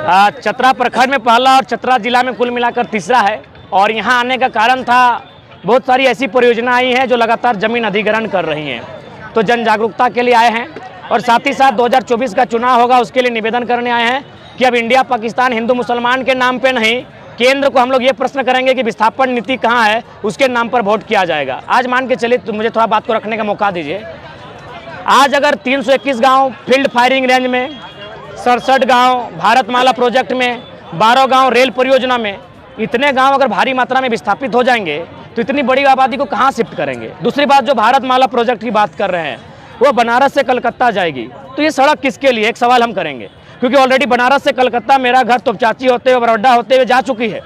चतरा प्रखंड में पहला और चतरा जिला में कुल मिलाकर तीसरा है। और यहाँ आने का कारण था, बहुत सारी ऐसी परियोजना आई हैं जो लगातार जमीन अधिग्रहण कर रही हैं, तो जन जागरूकता के लिए आए हैं। और साथ ही साथ 2024 का चुनाव होगा, उसके लिए निवेदन करने आए हैं कि अब इंडिया पाकिस्तान हिंदू मुसलमान के नाम पे नहीं, केंद्र को हम लोग ये प्रश्न करेंगे कि विस्थापन नीति कहाँ है, उसके नाम पर वोट किया जाएगा। आज मान के चलिए, तो मुझे थोड़ा बात को रखने का मौका दीजिए। आज अगर 321 गांव फील्ड फायरिंग रेंज में, 67 गांव भारतमाला प्रोजेक्ट में, 12 गांव रेल परियोजना में, इतने गांव अगर भारी मात्रा में विस्थापित हो जाएंगे तो इतनी बड़ी आबादी को कहां शिफ्ट करेंगे। दूसरी बात, जो भारतमाला प्रोजेक्ट की बात कर रहे हैं वो बनारस से कलकत्ता जाएगी, तो ये सड़क किसके लिए, एक सवाल हम करेंगे। क्योंकि ऑलरेडी बनारस से कलकत्ता मेरा घर तोपचाची होते हुए, बरौडा होते हुए जा चुकी है,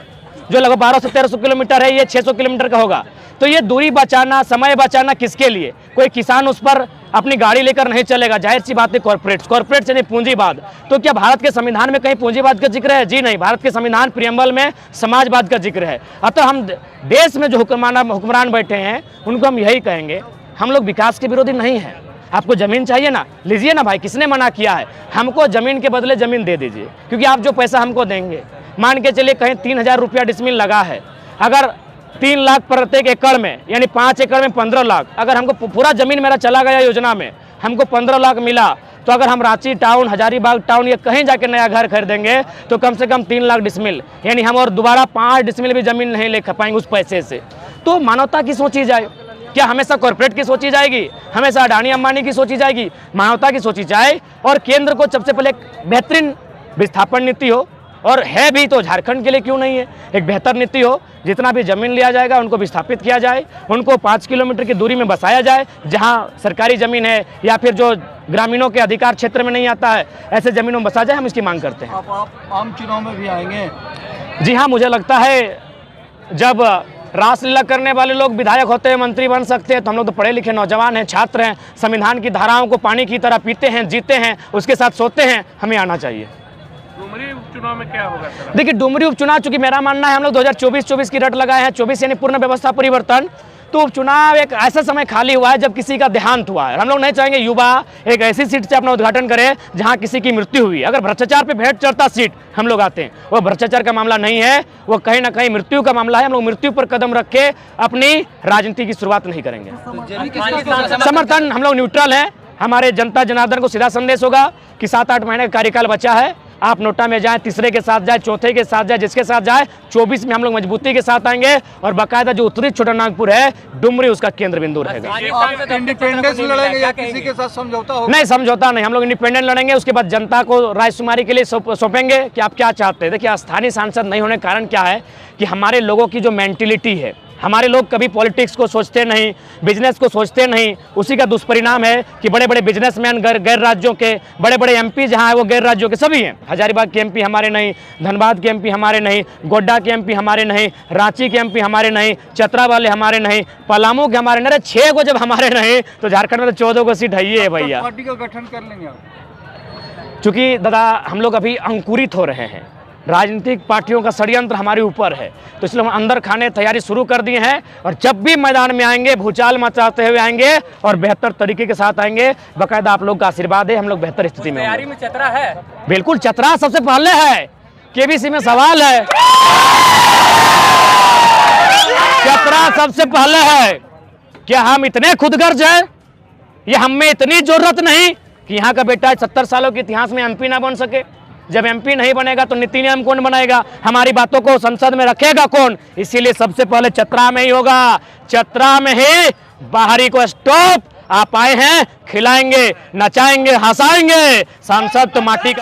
जो लगभग 1200 से 1300 किलोमीटर है, ये 600 किलोमीटर का होगा। तो ये दूरी बचाना, समय बचाना किसके लिए? कोई किसान उस पर अपनी गाड़ी लेकर नहीं चलेगा, जाहिर सी बात है कॉर्पोरेट से नहीं, पूंजीवाद। तो क्या भारत के संविधान में कहीं पूंजीवाद का जिक्र है? जी नहीं, भारत के संविधान प्रियम्बल में समाजवाद का जिक्र है। अतः हम देश में जो हुक्मरान बैठे हैं उनको हम यही कहेंगे, हम लोग विकास के विरोधी नहीं हैं। आपको ज़मीन चाहिए ना, लीजिए ना भाई, किसने मना किया है? हमको ज़मीन के बदले ज़मीन दे दीजिए, क्योंकि आप जो पैसा हमको देंगे, मान के चलिए कहीं 3000 रुपया डिसमिल लगा है, अगर 3 लाख प्रत्येक एकड़ में, यानी 5 एकड़ में 15 लाख, अगर हमको पूरा ज़मीन मेरा चला गया योजना में, हमको 15 लाख मिला, तो अगर हम रांची टाउन, हजारीबाग टाउन या कहीं जाके नया घर खरीदेंगे तो कम से कम 3 लाख डिसमिल, यानी हम और दोबारा 5 डिसमिल भी ज़मीन नहीं ले पाएंगे उस पैसे से। तो मानवता की सोची जाए, क्या हमेशा कॉर्पोरेट की सोची जाएगी, हमेशा अडानी अंबानी की सोची जाएगी? मानवता की सोची जाए। और केंद्र को सबसे पहले एक बेहतरीन विस्थापन नीति हो, और है भी तो झारखंड के लिए क्यों नहीं है, एक बेहतर नीति हो। जितना भी ज़मीन लिया जाएगा उनको विस्थापित किया जाए, उनको 5 किलोमीटर की दूरी में बसाया जाए, जहां सरकारी ज़मीन है या फिर जो ग्रामीणों के अधिकार क्षेत्र में नहीं आता है, ऐसे ज़मीनों में बसा जाए। हम इसकी मांग करते हैं। आप आम चुनाव में भी आएंगे? जी हाँ, मुझे लगता है जब रासलीला करने वाले लोग विधायक होते हैं, मंत्री बन सकते हैं, तो हम लोग तो पढ़े लिखे नौजवान हैं, छात्र हैं, संविधान की धाराओं को पानी की तरह पीते हैं, जीते हैं, उसके साथ सोते हैं, हमें आना चाहिए। डुमरी उपचुनाव में क्या होगा सर? देखिए, डुमरी उपचुनाव, चूंकि मेरा मानना है हम लोग 2024 की रट लगाए हैं, 24 यानी पूर्ण व्यवस्था परिवर्तन, तो उपचुनाव एक ऐसा समय खाली हुआ है जब किसी का देहांत हुआ है। हम लोग नहीं चाहेंगे युवा एक ऐसी सीट से अपना उद्घाटन करे जहां किसी की मृत्यु हुई। अगर भ्रष्टाचार पे भेंट चढ़ता सीट हम लोग आते हैं, वो भ्रष्टाचार का मामला नहीं है, वो कहीं ना कहीं मृत्यु का मामला है। हम लोग मृत्यु पर कदम रख के अपनी राजनीति की शुरुआत नहीं करेंगे। समर्थन, हम लोग न्यूट्रल हैं। हमारे जनता जनार्दन को सीधा संदेश होगा कि 7-8 महीने का कार्यकाल बचा है, आप नोटा में जाएं, तीसरे के साथ जाए, चौथे के साथ जाए, जिसके साथ जाए, 24 में हम लोग मजबूती के साथ आएंगे। और बाकायदा जो उत्तरी छोटा नागपुर है, डुमरी उसका केंद्र बिंदु रहेगा। आप इंडिपेंडेंस लड़ेंगे या किसी के साथ समझौता होगा? नहीं, समझौता नहीं, हम लोग इंडिपेंडेंट लड़ेंगे। उसके बाद जनता को रायशुमारी के लिए सौंपेंगे कि आप क्या चाहते हैं। देखिए, स्थानीय सांसद नहीं होने का कारण क्या है कि हमारे लोगों की जो मेंटिलिटी है, हमारे लोग कभी पॉलिटिक्स को सोचते नहीं, बिजनेस को सोचते नहीं। उसी का दुष्परिणाम है कि बड़े बड़े बिजनेसमैन गैर राज्यों के, बड़े बड़े एमपी जहां है वो गैर राज्यों के सभी हैं। हजारीबाग के एमपी हमारे नहीं, धनबाद के एमपी हमारे नहीं, गोड्डा के एमपी हमारे नहीं, रांची के एमपी हमारे नहीं, चतरा वाले हमारे नहीं, पलामू के हमारे नहीं। 6 को जब हमारे नहीं तो झारखंड में तो 14 को सीट है भैया। पार्टी का गठन कर लेंगे आप? चूंकि दादा हम लोग अभी अंकुरित हो रहे हैं, राजनीतिक पार्टियों का षड्यंत्र हमारे ऊपर है, तो इसलिए हम अंदर खाने तैयारी शुरू कर दिए हैं। और जब भी मैदान में आएंगे, भूचाल मचाते हुए आएंगे और बेहतर तरीके के साथ आएंगे। बाकायदा आप लोग का आशीर्वाद है, हम लोग बेहतर स्थिति में तैयारी में चतरा है। बिल्कुल, चतरा सबसे पहले है। केबीसी में सवाल है, चतरा सबसे पहले है। क्या हम इतने खुदगर्ज हैं? या हम में इतनी जरूरत नहीं कि यहाँ का बेटा 70 सालों के इतिहास में एमपी ना बन सके? जब एमपी नहीं बनेगा तो नीति नियम कौन बनाएगा? हमारी बातों को संसद में रखेगा कौन? इसीलिए सबसे पहले चतरा में ही होगा। चतरा में ही बाहरी को स्टॉप। आप आए हैं, खिलाएंगे, नचाएंगे, हंसाएंगे। सांसद तो माटी का